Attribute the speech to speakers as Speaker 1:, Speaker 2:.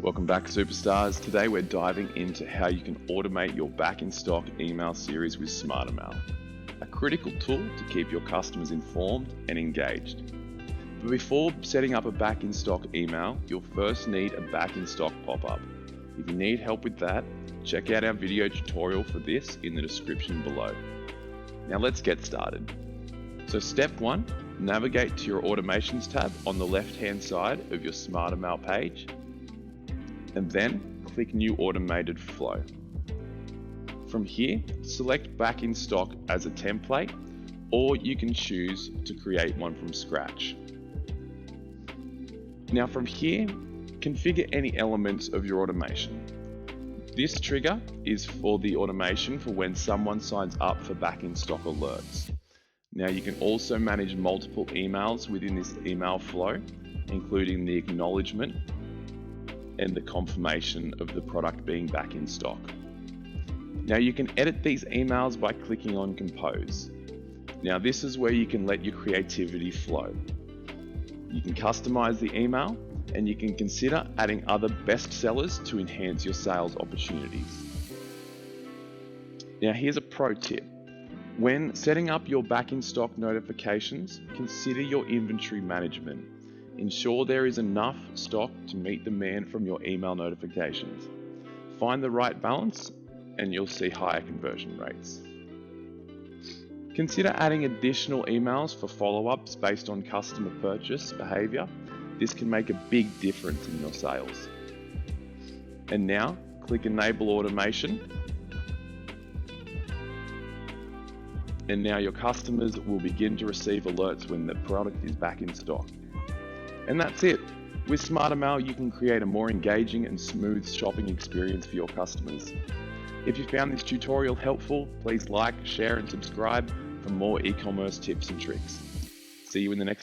Speaker 1: Welcome back, superstars. Today we're diving into how you can automate your back-in-stock email series with SmartrMail, a critical tool to keep your customers informed and engaged. But before setting up a back-in-stock email, you'll first need a back-in-stock pop-up. If you need help with that, check out our video tutorial for this in the description below. Now let's get started. So step 1, navigate to your automations tab on the left-hand side of your SmartrMail page, and then click New Automated Flow. From here, select Back in Stock as a template, or you can choose to create one from scratch. Now from here, configure any elements of your automation. This trigger is for the automation for when someone signs up for Back in Stock alerts. Now you can also manage multiple emails within this email flow, including the acknowledgement and the confirmation of the product being back in stock. Now you can edit these emails by clicking on Compose. Now this is where you can let your creativity flow. You can customize the email, and you can consider adding other bestsellers to enhance your sales opportunities. Now here's a pro tip. When setting up your back in stock notifications, consider your inventory management. Ensure there is enough stock to meet demand from your email notifications. Find the right balance and you'll see higher conversion rates. Consider adding additional emails for follow-ups based on customer purchase behavior. This can make a big difference in your sales. And now, click Enable Automation. And now your customers will begin to receive alerts when the product is back in stock. And that's it. With SmartrMail, you can create a more engaging and smooth shopping experience for your customers. If you found this tutorial helpful, please like, share, and subscribe for more e-commerce tips and tricks. See you in the next video.